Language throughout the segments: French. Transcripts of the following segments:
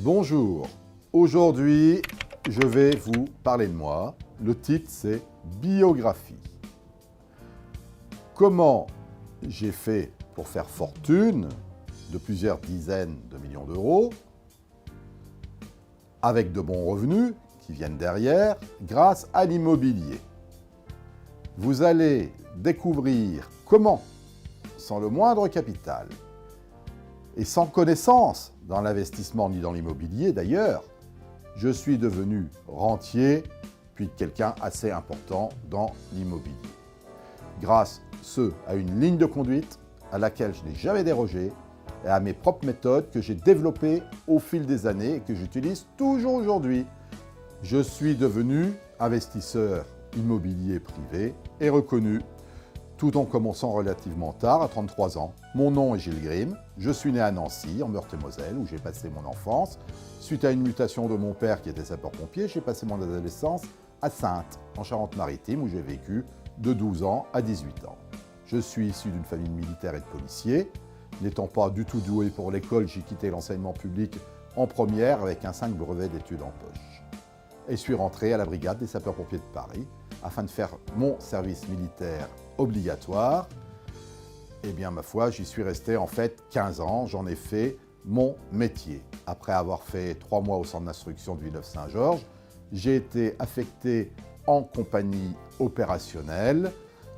Bonjour, aujourd'hui je vais vous parler de moi. Le titre c'est Biographie. Comment j'ai fait pour faire fortune de plusieurs dizaines de millions d'euros avec de bons revenus qui viennent derrière grâce à l'immobilier. Vous allez découvrir comment, sans le moindre capital et sans connaissance dans l'investissement ni dans l'immobilier d'ailleurs, je suis devenu rentier, puis quelqu'un assez important dans l'immobilier. Grâce, à une ligne de conduite à laquelle je n'ai jamais dérogé et à mes propres méthodes que j'ai développées au fil des années et que j'utilise toujours aujourd'hui. Je suis devenu investisseur immobilier privé et reconnu, tout en commençant relativement tard, à 33 ans. Mon nom est Gilles Grimm, je suis né à Nancy, en Meurthe-et-Moselle, où j'ai passé mon enfance. Suite à une mutation de mon père qui était sapeur-pompier, j'ai passé mon adolescence à Saintes, en Charente-Maritime, où j'ai vécu de 12 ans à 18 ans. Je suis issu d'une famille de militaires et de policiers. N'étant pas du tout doué pour l'école, j'ai quitté l'enseignement public en première avec un 5 brevet d'études en poche. Et suis rentré à la brigade des sapeurs-pompiers de Paris afin de faire mon service militaire obligatoire. Eh bien, ma foi, j'y suis resté en fait 15 ans. J'en ai fait mon métier. Après avoir fait 3 mois au centre d'instruction de Villeneuve-Saint-Georges, j'ai été affecté en compagnie opérationnelle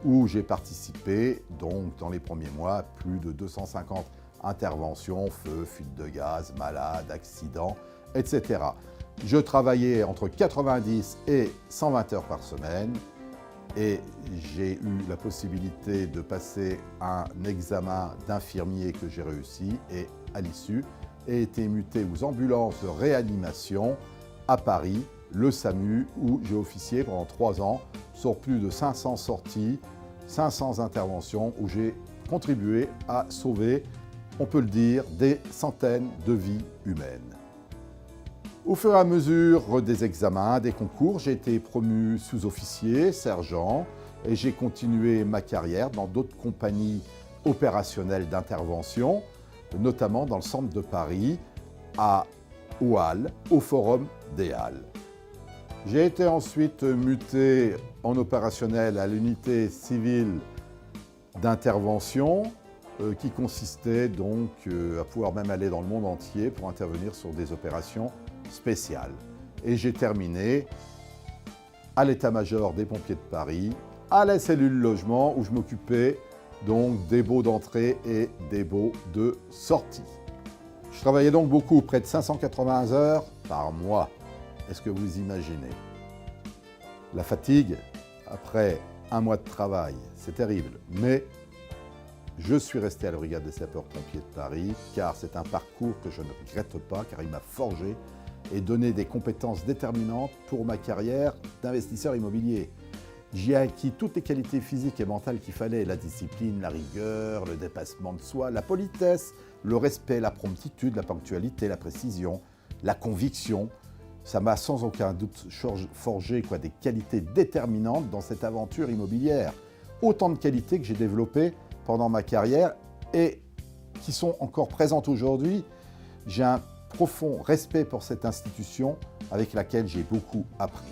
où j'ai participé donc dans les premiers mois à plus de 250 interventions, feu, fuite de gaz, malades, accidents, etc. Je travaillais entre 90 et 120 heures par semaine et j'ai eu la possibilité de passer un examen d'infirmier que j'ai réussi et à l'issue ai été muté aux ambulances de réanimation à Paris, le SAMU, où j'ai officié pendant 3 ans sur plus de 500 sorties, 500 interventions, où j'ai contribué à sauver, on peut le dire, des centaines de vies humaines. Au fur et à mesure des examens, des concours, j'ai été promu sous-officier, sergent, et j'ai continué ma carrière dans d'autres compagnies opérationnelles d'intervention, notamment dans le centre de Paris, aux Halles, au Forum des Halles. J'ai été ensuite muté en opérationnel à l'unité civile d'intervention qui consistait donc à pouvoir même aller dans le monde entier pour intervenir sur des opérations spéciales. Et j'ai terminé à l'état-major des pompiers de Paris, à la cellule logement où je m'occupais donc des baux d'entrée et des baux de sortie. Je travaillais donc beaucoup, près de 580 heures par mois. Est-ce que vous imaginez? La fatigue, après un mois de travail, c'est terrible. Mais je suis resté à la brigade des sapeurs-pompiers de Paris car c'est un parcours que je ne regrette pas, car il m'a forgé et donné des compétences déterminantes pour ma carrière d'investisseur immobilier. J'y ai acquis toutes les qualités physiques et mentales qu'il fallait, la discipline, la rigueur, le dépassement de soi, la politesse, le respect, la promptitude, la ponctualité, la précision, la conviction. Ça m'a sans aucun doute forgé des qualités déterminantes dans cette aventure immobilière. Autant de qualités que j'ai développées pendant ma carrière et qui sont encore présentes aujourd'hui. J'ai un profond respect pour cette institution avec laquelle j'ai beaucoup appris.